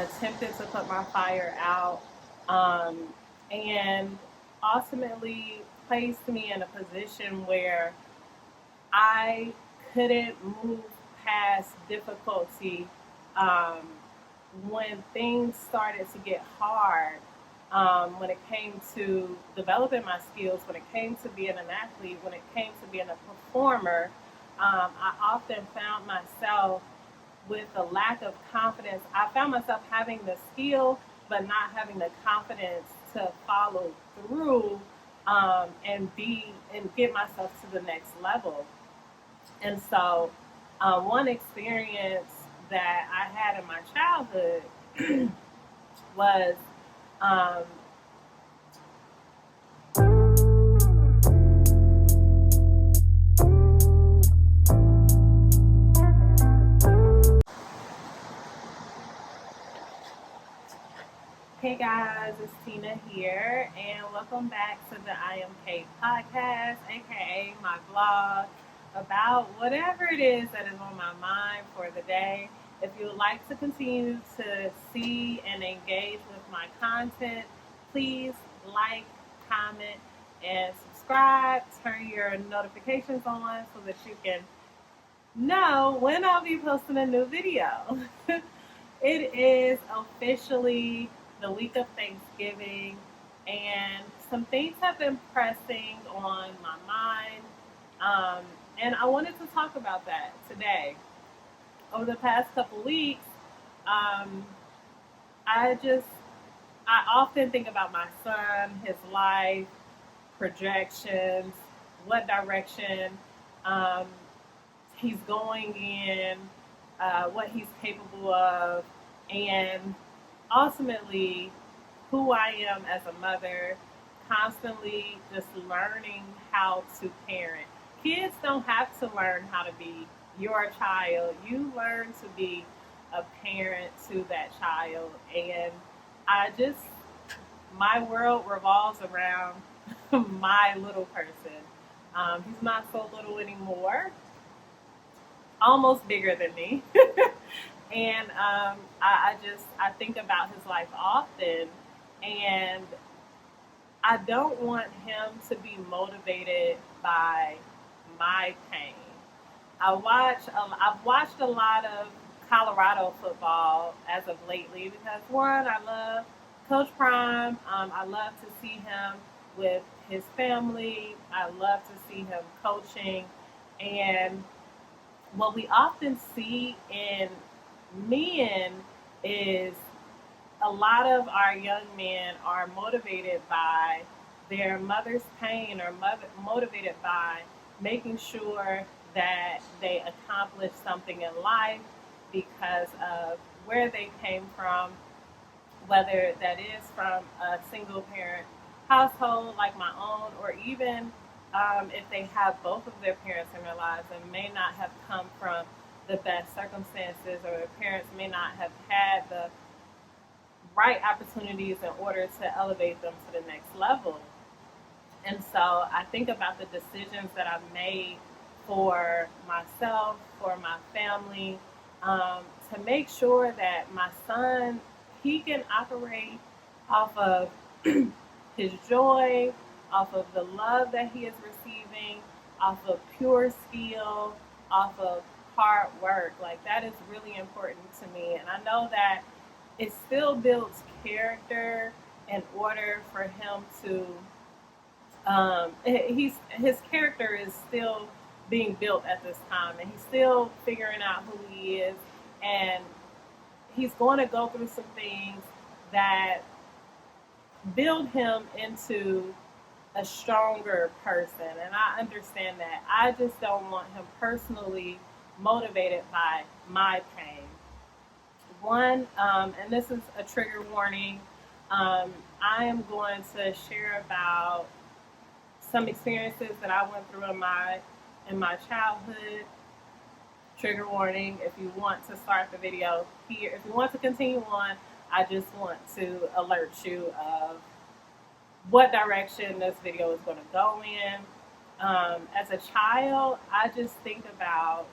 attempted to put my fire out, um, and ultimately placed me in a position where I couldn't move past difficulty um, when things started to get hard. When it came to developing my skills, when it came to being an athlete, when it came to being a performer, I often found myself with a lack of confidence. I found myself having the skill, but not having the confidence to follow through and get myself to the next level. And so, one experience that I had in my childhood was, um, hey guys, it's Tina here, and welcome back to the I Am Kate podcast, aka my blog about whatever it is that is on my mind for the day. If you would like to continue to see and engage with my content, please like, comment, and subscribe. Turn your notifications on so that you can know when I'll be posting a new video. It is officially the week of Thanksgiving, and some things have been pressing on my mind, and I wanted to talk about that today. Over the past couple weeks, um, I just I often think about my son, his life, projections, what direction um, he's going in, what he's capable of, and ultimately who I am as a mother, constantly just learning how to parent. Kids don't have to learn how to be your child. You learn to be a parent to that child. And I just, my world revolves around my little person. He's not so little anymore, almost bigger than me. And I think about his life often, and I don't want him to be motivated by my pain. I've watched a lot of Colorado football as of lately because one, I love Coach Prime. I love to see him with his family. I love to see him coaching, and what we often see in men is a lot of our young men are motivated by their mother's pain or motivated by making sure that they accomplish something in life because of where they came from, whether that is from a single parent household like my own, or even if they have both of their parents in their lives and may not have come from the best circumstances, or their parents may not have had the right opportunities in order to elevate them to the next level. And so I think about the decisions that I've made for myself, for my family, to make sure that my son, he can operate off of his joy, off of the love that he is receiving, off of pure skill, off of hard work. Like, that is really important to me. And I know that it still builds character in order for him to, his character is still being built at this time, and he's still figuring out who he is, and he's going to go through some things that build him into a stronger person. And I understand that. I just don't want him personally motivated by my pain. One, and this is a trigger warning, I am going to share about some experiences that I went through in my childhood. Trigger warning, if you want to start the video here, if you want to continue on, I just want to alert you of what direction this video is going to go in. As a child, I just think about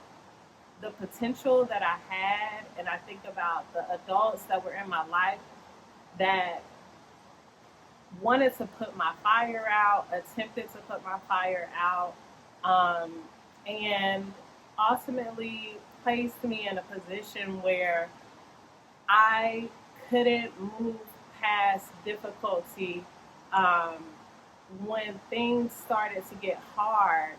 the potential that I had, and I think about the adults that were in my life that wanted to put my fire out, attempted to put my fire out, um, and ultimately placed me in a position where I couldn't move past difficulty um, when things started to get hard.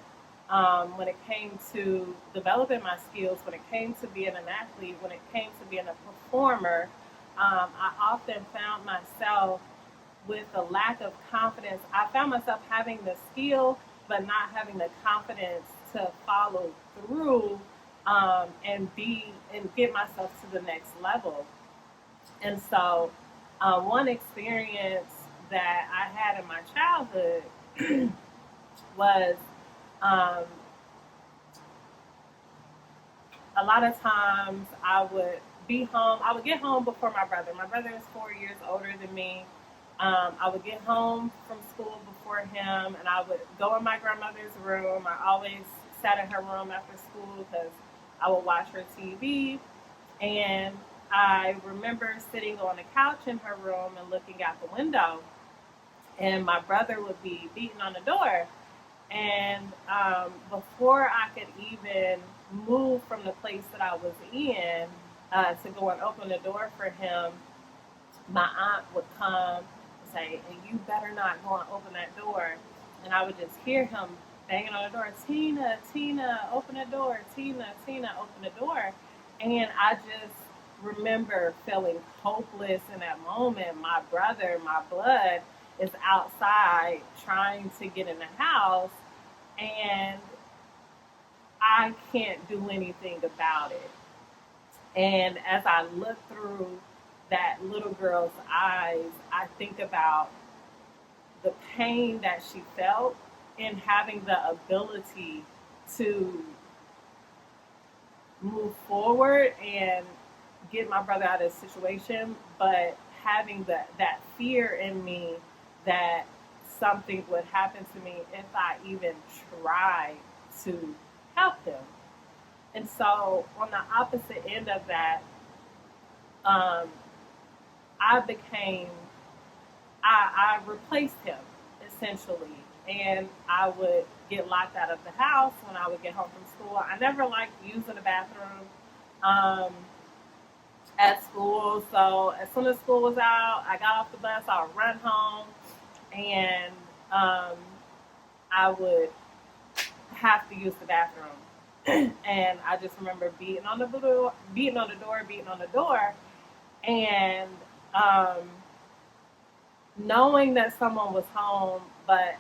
When it came to developing my skills, when it came to being an athlete, when it came to being a performer, I often found myself with a lack of confidence. I found myself having the skill, but not having the confidence to follow through and get myself to the next level. And so, one experience that I had in my childhood was um, a lot of times I would be home. I would get home before my brother. My brother is 4 years older than me. I would get home from school before him, and I would go in my grandmother's room. I always sat in her room after school because I would watch her TV. And I remember sitting on the couch in her room and looking out the window, and my brother would be beating on the door. And before I could even move from the place that I was in to go and open the door for him, my aunt would come and say, "And you better not go and open that door." And I would just hear him banging on the door, "Tina, Tina, open the door, Tina, Tina, open the door." And I just remember feeling hopeless in that moment. My brother, my blood, is outside trying to get in the house, and I can't do anything about it. And as I look through that little girl's eyes, I think about the pain that she felt in having the ability to move forward and get my brother out of the situation, but having that fear in me that something would happen to me if I even tried to help him. And so, on the opposite end of that, um, I became, I replaced him essentially. And I would get locked out of the house when I would get home from school. I never liked using the bathroom um, at school. So as soon as school was out, I got off the bus, I would run home, and um, I would have to use the bathroom. And I just remember beating on the door, beating on the door, beating on the door, and um, knowing that someone was home, but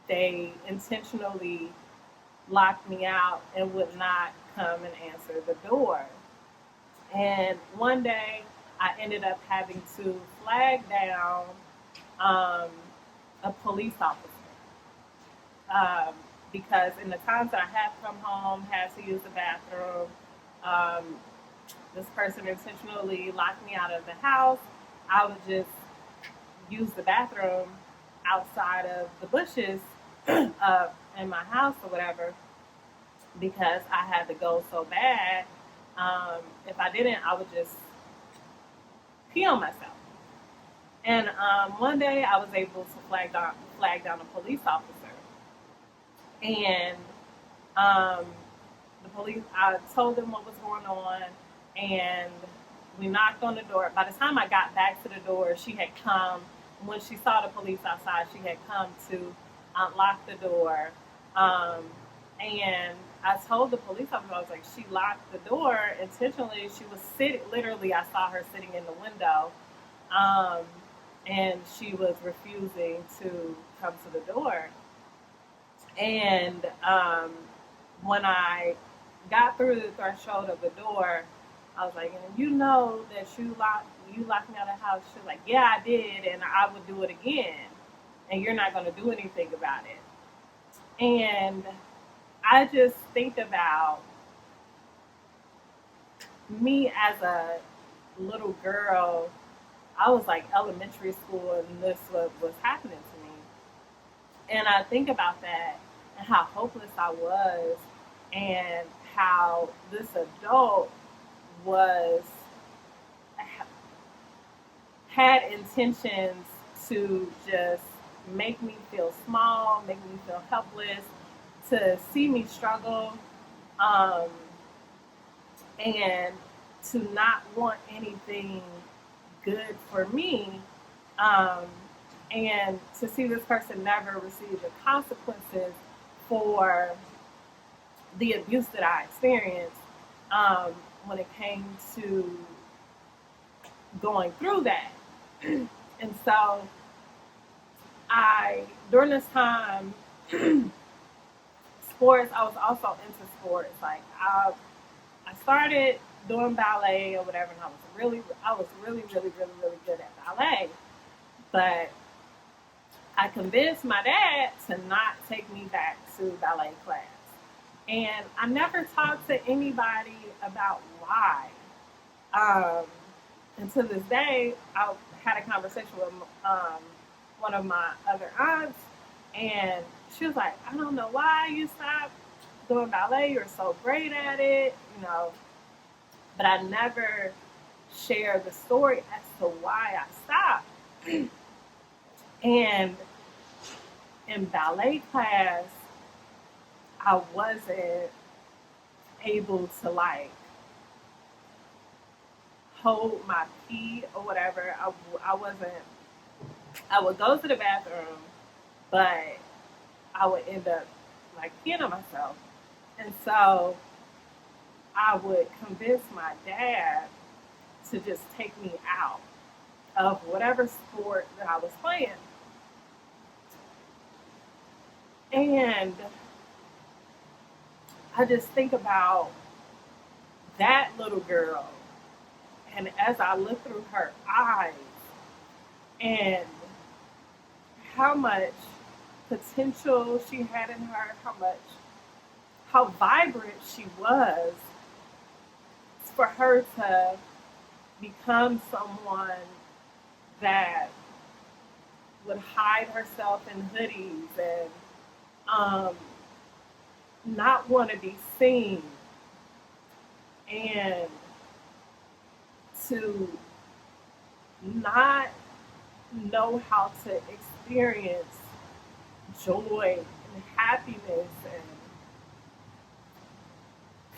they intentionally locked me out and would not come and answer the door. And one day, I ended up having to flag down um, a police officer because in the times that I had come home, had to use the bathroom, um, this person intentionally locked me out of the house. I would just use the bathroom outside of the bushes in my house or whatever because I had to go so bad. If I didn't, I would just pee on myself. And one day I was able to flag down a police officer. And the police, I told them what was going on, and we knocked on the door. By the time I got back to the door, she had come. When she saw the police outside, she had come to unlock the door. And I told the police officer, I was like, she locked the door intentionally. She was sitting, literally, I saw her sitting in the window, and she was refusing to come to the door. And when I got through the threshold of the door, I was like, you know that you locked me out of the house. She was like, yeah, I did, and I would do it again, and you're not going to do anything about it. And I just think about me as a little girl. I was like elementary school, and this was happening to me. And I think about that and how hopeless I was, and how this adult was had intentions to just make me feel small, make me feel helpless, to see me struggle, um, and to not want anything good for me, um, and to see this person never receive the consequences for the abuse that I experienced, um, when it came to going through that. And so during this time, sports, I was also into sports. Like I started doing ballet or whatever, and I was really good at ballet. But I convinced my dad to not take me back to ballet class. And I never talked to anybody about why. Um, and to this day, I had a conversation with one of my other aunts, and she was like, I don't know why you stopped doing ballet. You're so great at it, you know. But I never shared the story as to why I stopped. And in ballet class, I wasn't able to like hold my pee or whatever. I wasn't, I would go to the bathroom, but I would end up like peeing on myself. And so I would convince my dad to just take me out of whatever sport that I was playing. And I just think about that little girl, and as I look through her eyes and how much potential she had in her, how vibrant she was, for her to become someone that would hide herself in hoodies and not want to be seen, and to not know how to experience joy and happiness and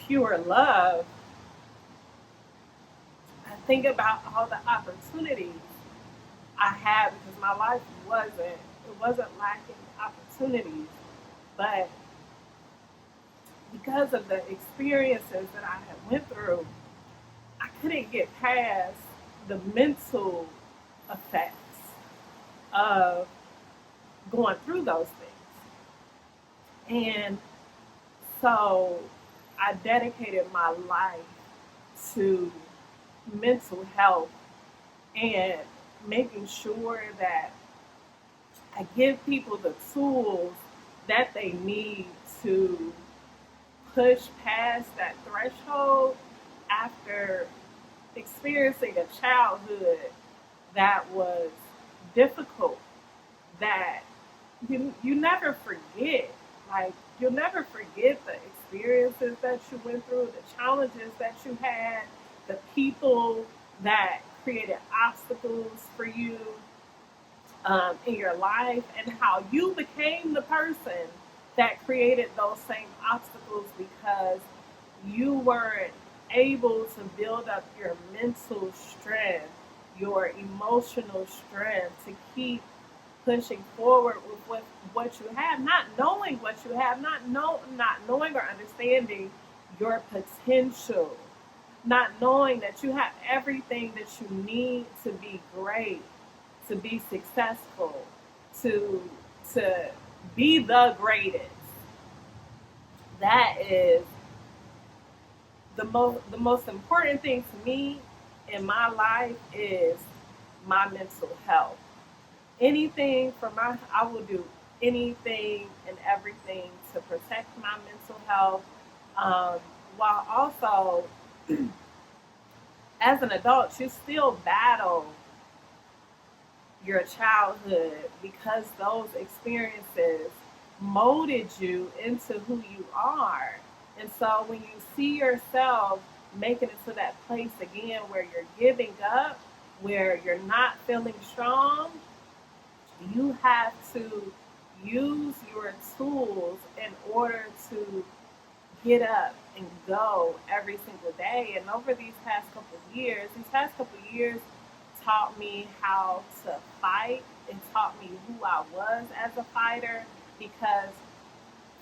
pure love. I think about all the opportunities I had, because my life wasn't lacking opportunities, but because of the experiences that I had went through, I couldn't get past the mental effects of going through those things. And so I dedicated my life to mental health and making sure that I give people the tools that they need to push past that threshold after experiencing a childhood that was difficult, that you never forget. Like, you'll never forget the experiences that you went through, the challenges that you had, the people that created obstacles for you in your life, and how you became the person that created those same obstacles because you weren't able to build up your mental strength, your emotional strength to keep pushing forward with what you have, not knowing what you have, not knowing or understanding your potential, not knowing that you have everything that you need to be great, to be successful, to be the greatest. That is the most important thing to me in my life is my mental health. Anything for my I will do anything and everything to protect my mental health, while also as an adult you still battle your childhood because those experiences molded you into who you are. And so when you see yourself making it to that place again where you're giving up, where you're not feeling strong, you have to use your tools in order to get up and go every single day. And over these past couple of years taught me how to fight and taught me who I was as a fighter because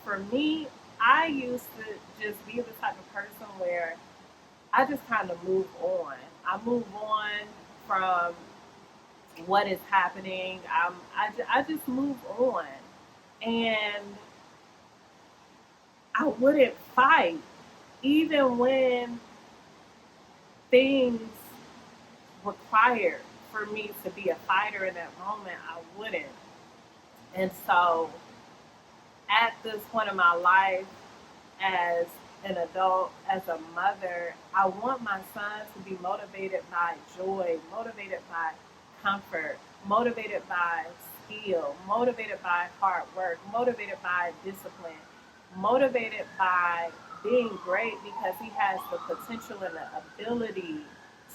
for me, I used to just be the type of person where I just kind of move on. I move on from what is happening. I just move on. And I wouldn't fight even when things required for me to be a fighter in that moment. I wouldn't. And so at this point in my life, as an adult, as a mother, I want my son to be motivated by joy, motivated by comfort, motivated by skill, motivated by hard work, motivated by discipline, motivated by being great because he has the potential and the ability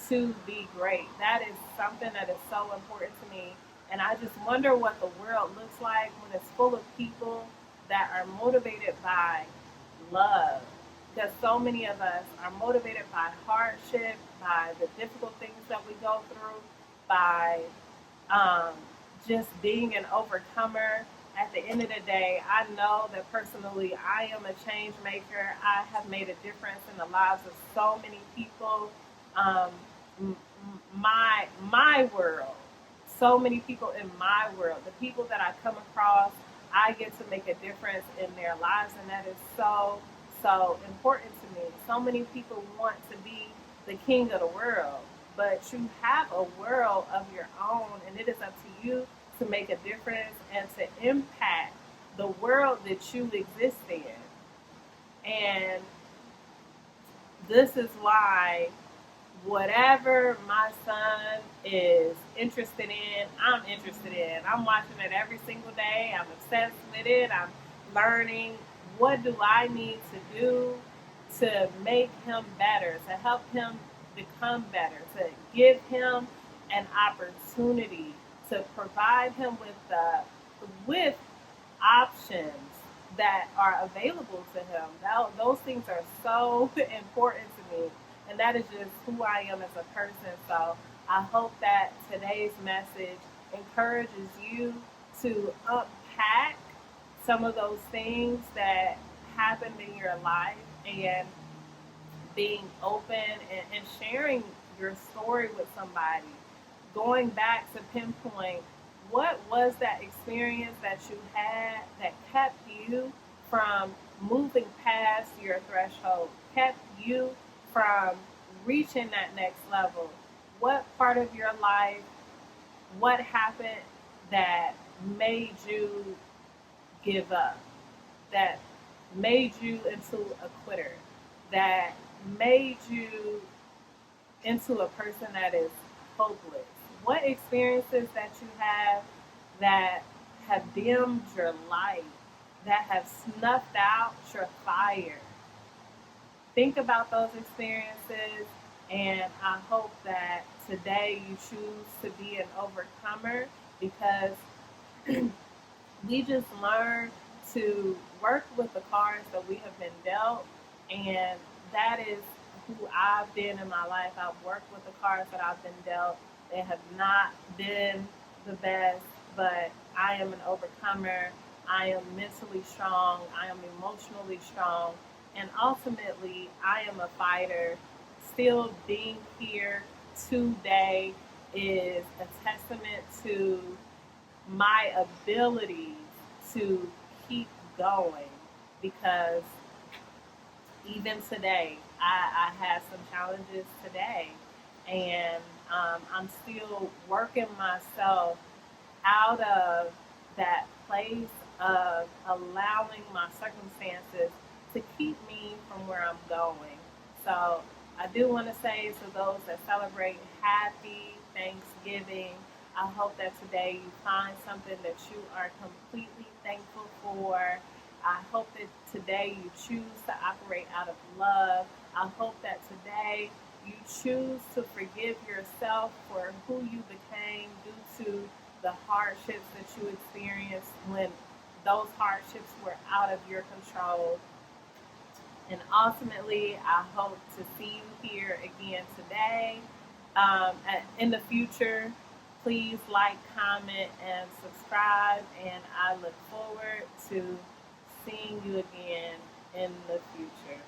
to be great. That is something that is so important to me. And I just wonder what the world looks like when it's full of people that are motivated by love. Because so many of us are motivated by hardship, by the difficult things that we go through, by um, just being an overcomer. At the end of the day, I know that personally I am a change maker. I have made a difference in the lives of so many people. Um, my world, so many people in my world, the people that I come across, I get to make a difference in their lives, and that is so important to me. So many people want to be the king of the world, but you have a world of your own, and it is up to you to make a difference and to impact the world that you exist in. And this is why whatever my son is interested in, I'm interested in. I'm watching it every single day. I'm obsessed with it. I'm learning what do I need to do to make him better, to help him become better, to give him an opportunity, to provide him with options that are available to him. Those things are so important to me, and that is just who I am as a person. So I hope that today's message encourages you to unpack some of those things that happened in your life and being open and sharing your story with somebody, going back to pinpoint what was that experience that you had that kept you from moving past your threshold, kept you from reaching that next level. What part of your life, what happened that made you give up, that made you into a quitter, that made you into a person that is hopeless? What experiences that you that have dimmed your light, that have snuffed out your fire? Think about those experiences, and I hope that today you choose to be an overcomer because we just learn to work with the cards that we have been dealt, and that is who I've been in my life. I've worked with the cards that I've been dealt. They have not been the best, but I am an overcomer. I am mentally strong. I am emotionally strong. And ultimately, I am a fighter. Still being here today is a testament to my ability to keep going because even today, I had some challenges today, and I'm still working myself out of that place of allowing my circumstances to keep me from where I'm going. So I do want to say to those that celebrate, happy Thanksgiving. I hope that today you find something that you are completely thankful for, I hope that today you choose to operate out of love. I hope that today you choose to forgive yourself for who you became due to the hardships that you experienced when those hardships were out of your control. And ultimately, I hope to see you here again today. In the future, please like, comment, and subscribe. And I look forward to seeing you again in the future.